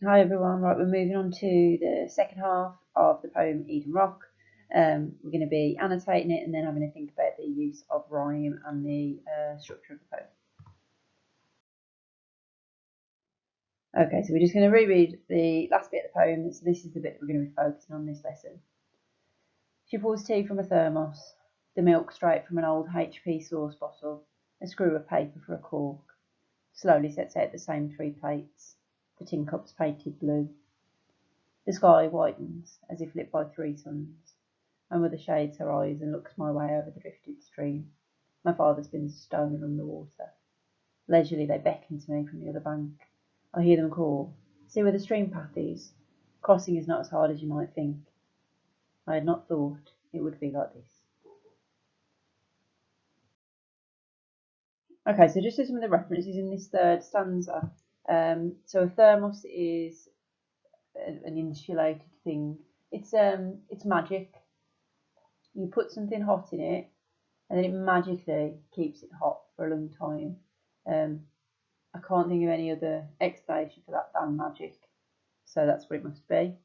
Hi everyone, right, we're moving on to the second half of the poem Eden Rock. We're going to be annotating it and then having to think about the use of rhyme and the structure of the poem. Okay, so we're just going to reread the last bit of the poem. So this is the bit that we're going to be focusing on this lesson. She pours tea from a thermos, the milk straight from an old HP sauce bottle, a screw of paper for a cork, slowly sets out the same 3 plates, the tin cups painted blue. The sky widens as if lit by 3 suns. My mother shades her eyes and looks my way over the drifted stream. My father spins a stone along the water. Leisurely they beckon to me from the other bank. I hear them call, "See where the stream path is. Crossing is not as hard as you might think." I had not thought it would be like this. Okay, so just some of the references in this third stanza. So a thermos is an insulated thing. It's magic. You put something hot in it, and then it magically keeps it hot for a long time. I can't think of any other explanation for that than magic, so that's what it must be.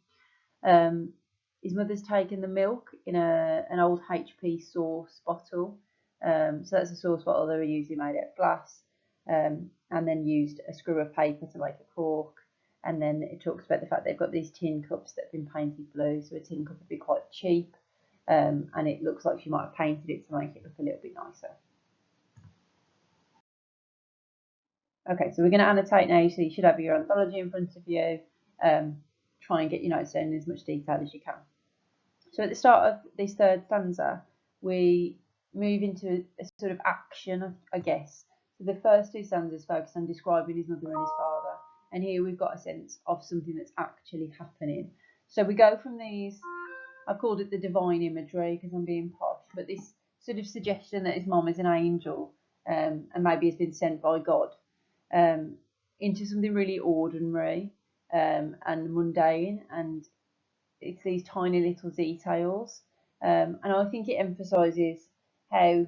His mother's taken the milk in an old HP sauce bottle. So that's a sauce bottle they were usually made out of glass, and then used a screw of paper to make a cork. And then it talks about the fact they've got these tin cups that have been painted blue, so a tin cup would be quite cheap, and it looks like she might have painted it to make it look a little bit nicer. Okay, so we're going to annotate now, so you should have your anthology in front of you. Try and get your notes down in as much detail as you can. So at the start of this third stanza, we move into a sort of action, I guess. So the first 2 stanzas focus on describing his mother and his father, and here we've got a sense of something that's actually happening. So we go from these, I've called it the divine imagery because I'm being posh, but this sort of suggestion that his mom is an angel, and maybe has been sent by God, into something really ordinary and mundane, and it's these tiny little details, and I think it emphasises how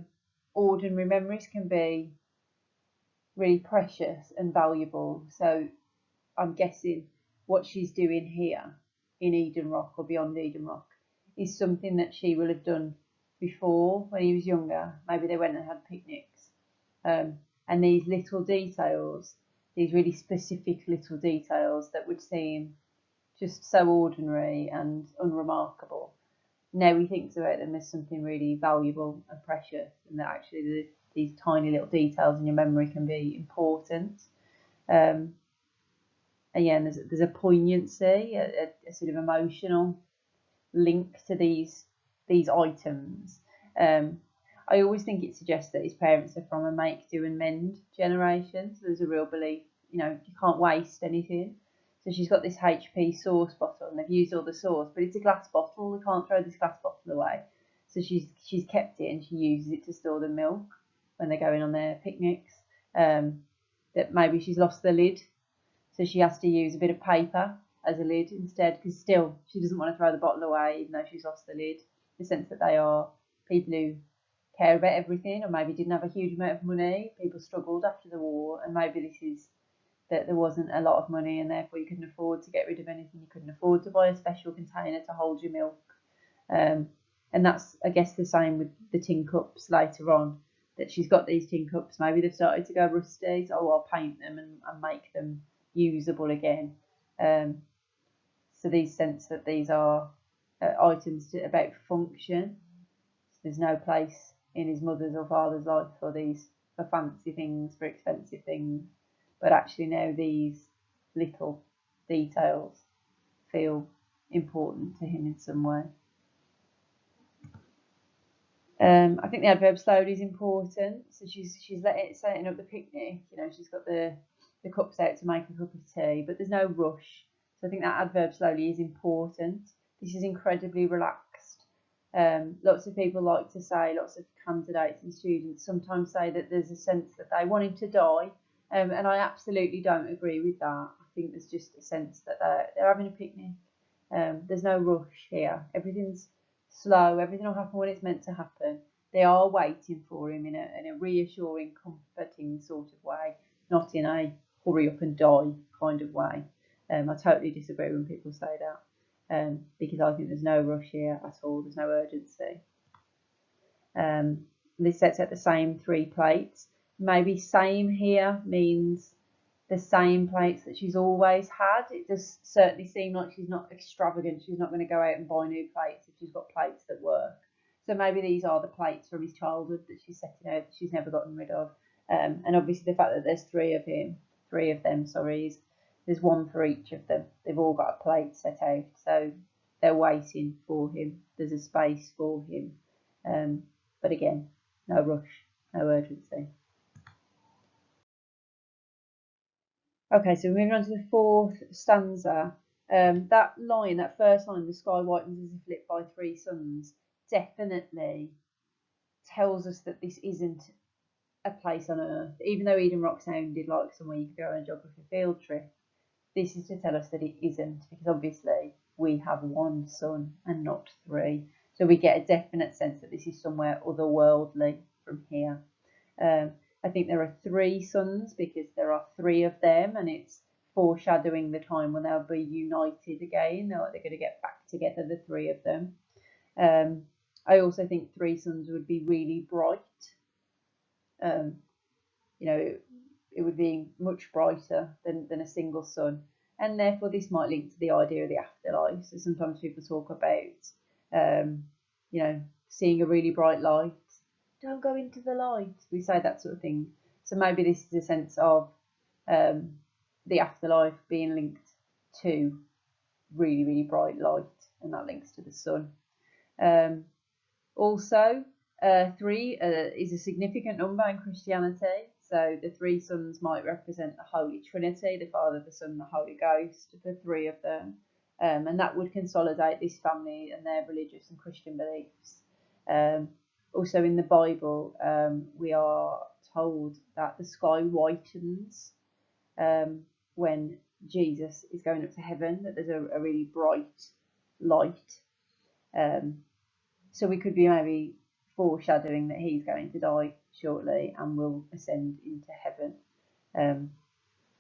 ordinary memories can be really precious and valuable. So I'm guessing what she's doing here in Eden Rock or beyond Eden Rock is something that she will have done before when he was younger. Maybe they went and had picnics, and these little details, these really specific little details that would seem just so ordinary and unremarkable. Now he thinks about them as something really valuable and precious, and that actually these tiny little details in your memory can be important. And yeah, and there's a poignancy, a sort of emotional link to these items. I always think it suggests that his parents are from a make, do, and mend generation. So there's a real belief, you can't waste anything. So she's got this HP sauce bottle, and they've used all the sauce, but it's a glass bottle. They can't throw this glass bottle away. So she's kept it, and she uses it to store the milk when they're going on their picnics. That maybe she's lost the lid, so she has to use a bit of paper as a lid instead, because still she doesn't want to throw the bottle away even though she's lost the lid. The sense that they are people who care about everything, or maybe didn't have a huge amount of money. People struggled after the war, and maybe this is that there wasn't a lot of money, and therefore you couldn't afford to get rid of anything. You couldn't afford to buy a special container to hold your milk. And that's, I guess, the same with the tin cups later on, that she's got these tin cups. Maybe they've started to go rusty, so I'll paint them and make them usable again. So these sense that these are items about function. So there's no place in his mother's or father's life for fancy things, for expensive things, but actually now these little details feel important to him in some way. I think the adverb slowly is important. So she's setting up the picnic. She's got the cups out to make a cup of tea, but there's no rush. So I think that adverb slowly is important. This is incredibly relaxed. Lots of people like to say, lots of candidates and students sometimes say that there's a sense that they want him to die, and I absolutely don't agree with that. I think there's just a sense that they're having a picnic. There's no rush here. Everything's slow. Everything will happen when it's meant to happen. They are waiting for him in a reassuring, comforting sort of way, not in a hurry up and die kind of way. I totally disagree when people say that, because I think there's no rush here at all. There's no urgency. This sets out the same 3 plates. Maybe same here means the same plates that she's always had. It does certainly seem like she's not extravagant. She's not going to go out and buy new plates if she's got plates that work. So maybe these are the plates from his childhood that she's setting out, that she's never gotten rid of. And obviously the fact that there's 3 of them, there's 1 for each of them. They've all got a plate set out, so they're waiting for him. There's a space for him. But again, no rush, no urgency. Okay, so we're moving on to the 4th stanza. That line, that first line, the sky whitens as if lit by 3 suns, definitely tells us that this isn't a place on Earth. Even though Eden Rock sounded like somewhere you could go on a geography field trip, this is to tell us that it isn't, because obviously we have 1 sun and not 3. So we get a definite sense that this is somewhere otherworldly from here. I think there are 3 suns because there are 3 of them, and it's foreshadowing the time when they'll be united again. They're going to get back together, the 3 of them. I also think 3 suns would be really bright. It would be much brighter than a single sun, and therefore this might link to the idea of the afterlife. So sometimes people talk about, seeing a really bright light. Don't go into the light. We say that sort of thing. So maybe this is a sense of the afterlife being linked to really, really bright light, and that links to the sun. Also, 3 is a significant number in Christianity. So the 3 suns might represent the Holy Trinity, the Father, the Son, the Holy Ghost, the 3 of them. And that would consolidate this family and their religious and Christian beliefs. Also in the Bible, we are told that the sky whitens when Jesus is going up to heaven, that there's a really bright light. So we could be maybe foreshadowing that he's going to die shortly and will ascend into heaven.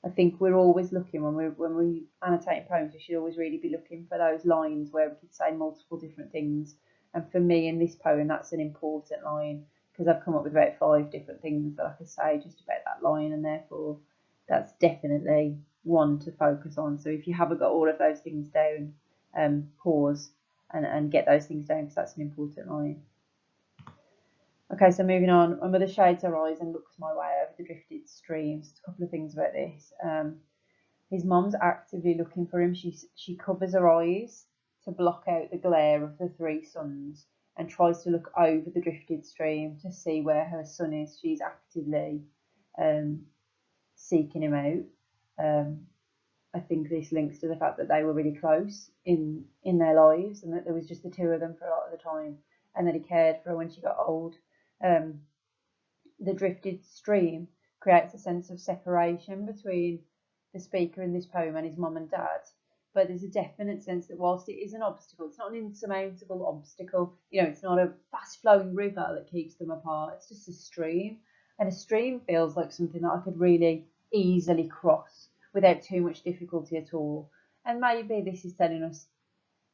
I think we're always looking, when we annotate poems, we should always really be looking for those lines where we could say multiple different things. And for me, in this poem, that's an important line, because I've come up with about 5 different things that I could say just about that line, and therefore that's definitely one to focus on. So if you haven't got all of those things down, pause and get those things down, because that's an important line. Okay, so moving on. My mother shades her eyes and looks my way over the drifted streams. A couple of things about this. His mum's actively looking for him. She covers her eyes to block out the glare of the 3 suns and tries to look over the drifted stream to see where her son is. She's actively seeking him out. I think this links to the fact that they were really close in their lives, and that there was just the 2 of them for a lot of the time, and that he cared for her when she got old. The drifted stream creates a sense of separation between the speaker in this poem and his mum and dad, but there's a definite sense that whilst it is an obstacle, it's not an insurmountable obstacle. It's not a fast flowing river that keeps them apart. It's just a stream, and a stream feels like something that I could really easily cross without too much difficulty at all. And maybe this is telling us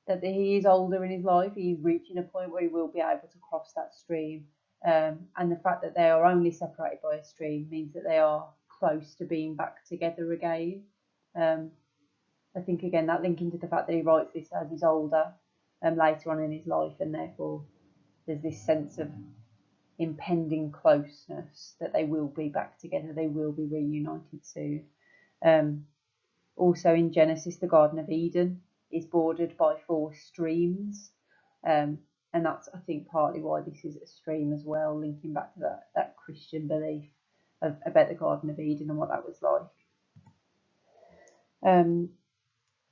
that he is older in his life. He's reaching a point where he will be able to cross that stream. And the fact that they are only separated by a stream means that they are close to being back together again. I think, again, that linking to the fact that he writes this as he's older later on in his life, and therefore there's this sense of impending closeness, that they will be back together, they will be reunited soon. Also in Genesis, the Garden of Eden is bordered by 4 streams, and that's, I think, partly why this is a stream as well, linking back to that Christian belief about the Garden of Eden and what that was like.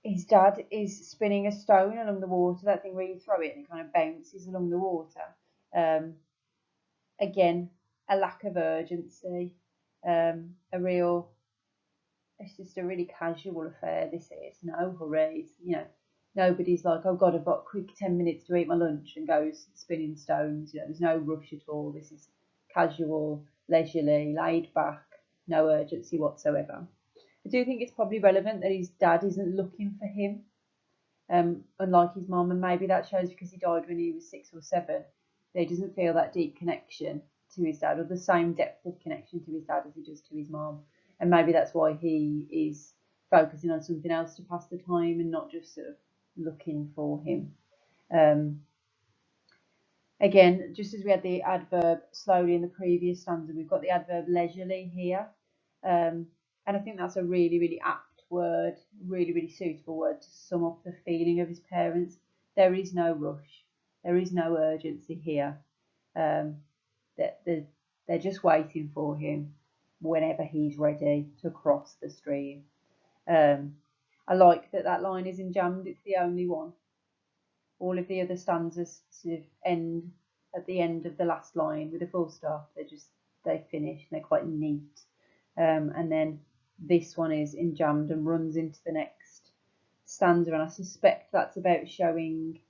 His dad is spinning a stone along the water, that thing where you throw it and it kind of bounces along the water. Again, a lack of urgency, it's just a really casual affair, this is. No hurries, nobody's like, oh God, I've got a quick 10 minutes to eat my lunch, and goes spinning stones. There's no rush at all. This is casual, leisurely, laid back, no urgency whatsoever. I do think it's probably relevant that his dad isn't looking for him, unlike his mum, and maybe that shows because he died when he was 6 or 7. That he doesn't feel that deep connection to his dad, or the same depth of connection to his dad as he does to his mum, and maybe that's why he is focusing on something else to pass the time and not just sort of looking for him. Again, just as we had the adverb slowly in the previous stanza, we've got the adverb leisurely here. And I think that's a really, really apt word, really, really suitable word to sum up the feeling of his parents. There is no rush. There is no urgency here. They're just waiting for him whenever he's ready to cross the stream. I like that line isn't jammed. It's the only one. All of the other stanzas sort of end at the end of the last line with a full stop. They finish and they're quite neat. And then this one is enjammed and runs into the next stanza, and I suspect that's about showing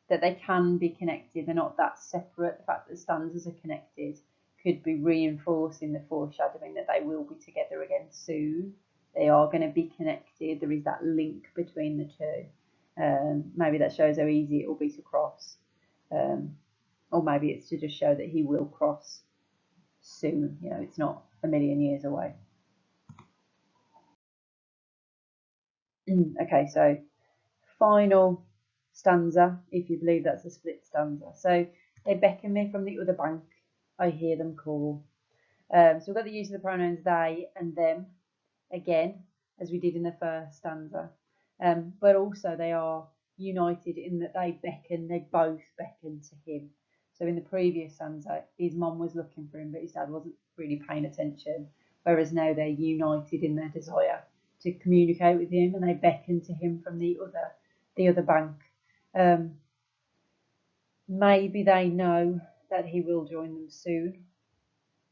that they can be connected. They're not that separate. The fact that the stanzas are connected could be reinforcing the foreshadowing that they will be together again soon. They are going to be connected. There is that link between the two. Maybe that shows how easy it will be to cross, or maybe it's to just show that he will cross soon. You know, it's not a million years away. Okay, so final stanza, if you believe that's a split stanza. So they beckon me from the other bank, I hear them call. So we've got the use of the pronouns they and them again, as we did in the first stanza. But also they are united in that they both beckon to him. So in the previous stanza, his mum was looking for him, but his dad wasn't really paying attention. Whereas now they're united in their desire to communicate with him, and they beckon to him from the other bank. Maybe they know that he will join them soon.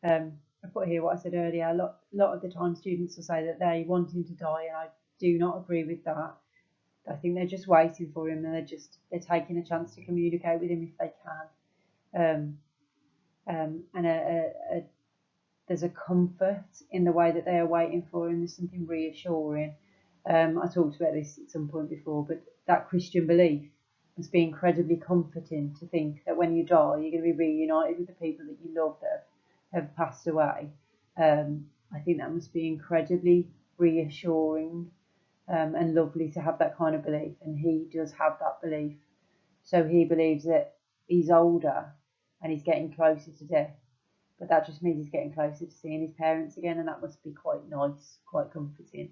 I put here what I said earlier. A lot of the time, students will say that they want him to die, and I do not agree with that. I think they're just waiting for him, and they're taking a chance to communicate with him if they can. There's a comfort in the way that they are waiting for him. There's something reassuring. I talked about this at some point before, but that Christian belief must be incredibly comforting to think that when you die, you're going to be reunited with the people that you love that have passed away. I think that must be incredibly reassuring and lovely to have that kind of belief, and he does have that belief. So he believes that he's older and he's getting closer to death, but that just means he's getting closer to seeing his parents again, and that must be quite nice, quite comforting.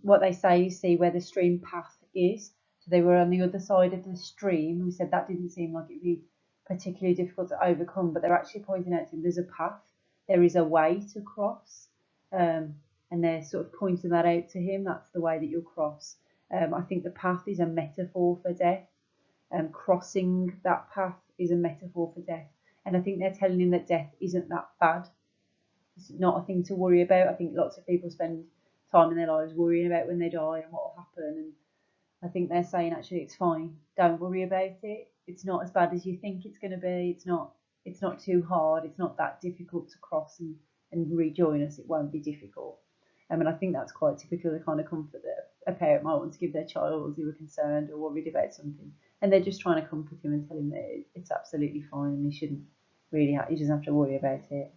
What they say, you see where the stream path is. So they were on the other side of the stream. We said that didn't seem like it would be particularly difficult to overcome, but they're actually pointing out to him there's a path, there is a way to cross, and they're sort of pointing that out to him. That's the way that you'll cross. I think the path is a metaphor for death. Crossing that path is a metaphor for death, and I think they're telling him that death isn't that bad. It's not a thing to worry about. I think lots of people spend time in their lives worrying about when they die and what will happen, and I think they're saying actually it's fine, don't worry about it, it's not as bad as you think it's going to be, it's not too hard, it's not that difficult to cross and rejoin us, it won't be difficult. And I think that's quite typical of the kind of comfort that a parent might want to give their child who are concerned or worried about something, and they're just trying to comfort him and tell him that it's absolutely fine and he shouldn't really he doesn't have to worry about it.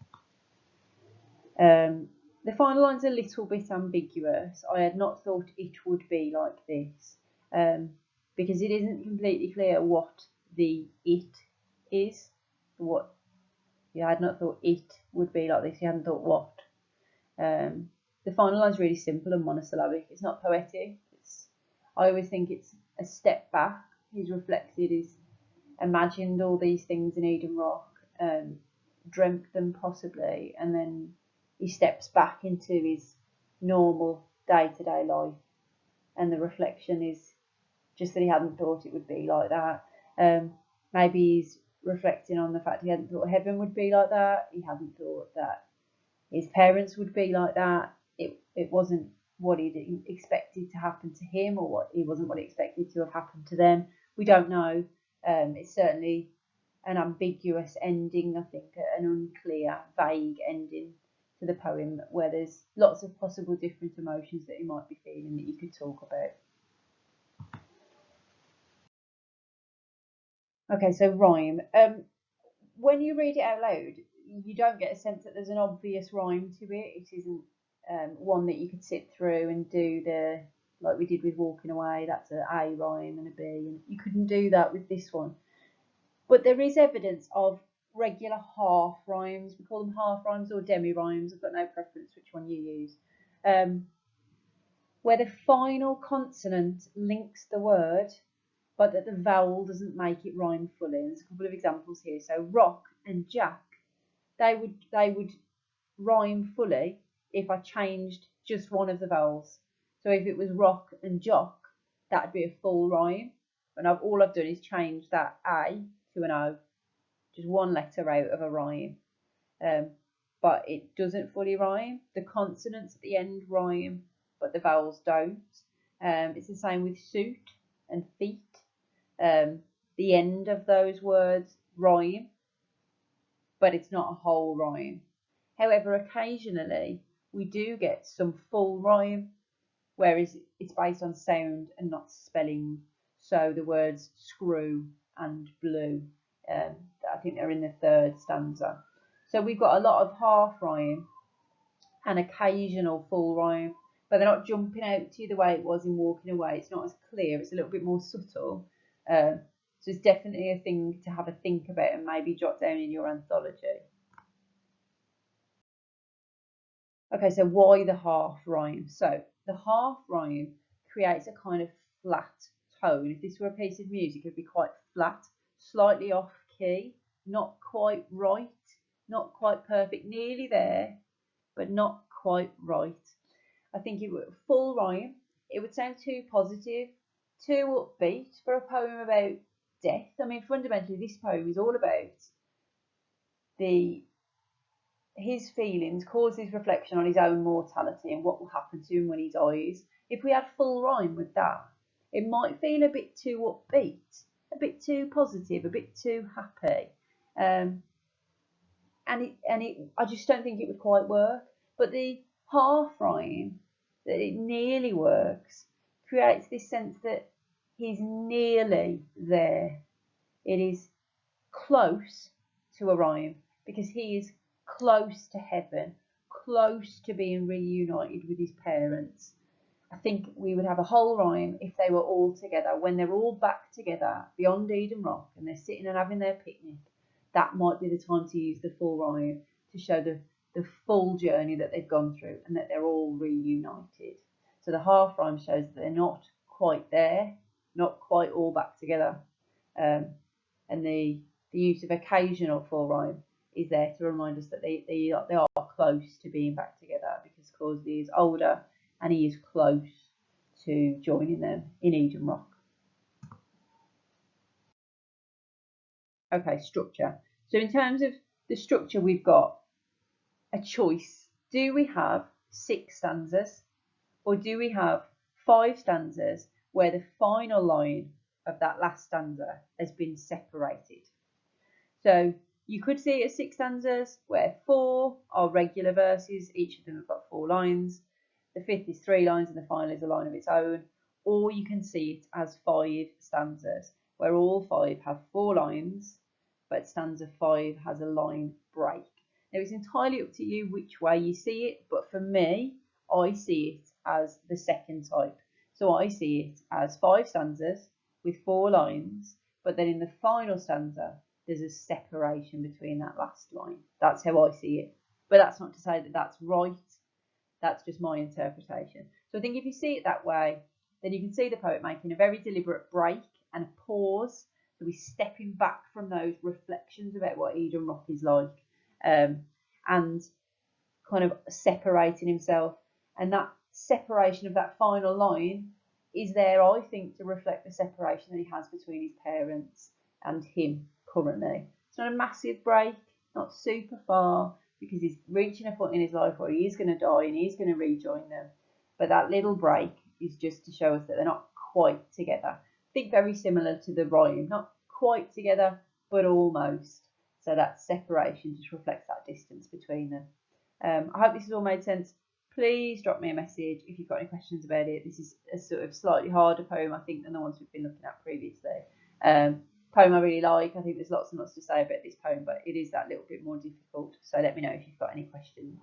The final line's a little bit ambiguous. I had not thought it would be like this, because it isn't completely clear what the it is. I had not thought it would be like this. You hadn't thought what. The final line's really simple and monosyllabic. It's not poetic. I always think it's a step back. He's reflected, he's imagined all these things in Eden Rock, dreamt them possibly, and then he steps back into his normal day-to-day life, and the reflection is just that he hadn't thought it would be like that. Maybe he's reflecting on the fact he hadn't thought heaven would be like that. He hadn't thought that his parents would be like that. It wasn't what he'd expected to happen to him, or it wasn't what he expected to have happened to them. We don't know. It's certainly an ambiguous ending, I think, an unclear, vague ending to the poem where there's lots of possible different emotions that you might be feeling that you could talk about. Okay, so rhyme. When you read it out loud, you don't get a sense that there's an obvious rhyme to it. It isn't one that you could sit through and do the, like we did with Walking Away, that's a rhyme and a B, and you couldn't do that with this one. But there is evidence of regular half rhymes. We call them half rhymes or Demi Rhymes. I've got no preference which one you use. Where the final consonant links the word, but that the vowel doesn't make it rhyme fully. And there's a couple of examples here. So rock and jack, they would rhyme fully if I changed just one of the vowels. So if it was rock and jock, that'd be a full rhyme. And all I've done is change that A to an O, just one letter out of a rhyme. But it doesn't fully rhyme. The consonants at the end rhyme, but the vowels don't. It's the same with suit and feet. The end of those words rhyme, but it's not a whole rhyme. However, occasionally we do get some full rhyme, whereas it's based on sound and not spelling. So the words screw and blue, I think they're in the 3rd stanza. So we've got a lot of half rhyme and occasional full rhyme, but they're not jumping out to you the way it was in Walking Away. It's not as clear, it's a little bit more subtle. So it's definitely a thing to have a think about and maybe jot down in your anthology. Okay, so why the half rhyme? So the half rhyme creates a kind of flat tone. If this were a piece of music, it would be quite flat, slightly off key, not quite right, not quite perfect, nearly there, but not quite right. I think it would full rhyme. It would sound too positive, too upbeat for a poem about death. I mean, fundamentally, this poem is all about his feelings, causes reflection on his own mortality and what will happen to him when he dies. If we had full rhyme with that, it might feel a bit too upbeat, a bit too positive, a bit too happy, and I just don't think it would quite work. But the half rhyme, that it nearly works, creates this sense that he's nearly there. It is close to a rhyme because he is close to heaven, close to being reunited with his parents. I think we would have a whole rhyme if they were all together. When they're all back together beyond Eden Rock and they're sitting and having their picnic, that might be the time to use the full rhyme to show the full journey that they've gone through and that they're all reunited. So the half rhyme shows that they're not quite there, not quite all back together. And the use of occasional full rhyme is there to remind us that they are close to being back together because Causley is older and he is close to joining them in Eden Rock. Okay, structure. So in terms of the structure, we've got a choice. Do we have 6 stanzas or do we have 5 stanzas where the final line of that last stanza has been separated? So you could see it as 6 stanzas where 4 are regular verses, each of them have got 4 lines. The 5th is 3 lines and the final is a line of its own. Or you can see it as 5 stanzas where all 5 have 4 lines, but stanza 5 has a line break. Now it's entirely up to you which way you see it, but for me, I see it as the second type. So I see it as 5 stanzas with 4 lines, but then in the final stanza, there's a separation between that last line. That's how I see it. But that's not to say that that's right. That's just my interpretation. So I think if you see it that way, then you can see the poet making a very deliberate break and a pause. So he's stepping back from those reflections about what Eden Rock is like, and kind of separating himself. And that separation of that final line is there, I think, to reflect the separation that he has between his parents and him currently. It's not a massive break, not super far, because he's reaching a point in his life where he is going to die and he's going to rejoin them. But that little break is just to show us that they're not quite together. I think very similar to the rhyme, not quite together, but almost. So that separation just reflects that distance between them. I hope this has all made sense. Please drop me a message if you've got any questions about it. This is a sort of slightly harder poem, I think, than the ones we've been looking at previously. Poem I really like. I think there's lots and lots to say about this poem, but it is that little bit more difficult. So let me know if you've got any questions.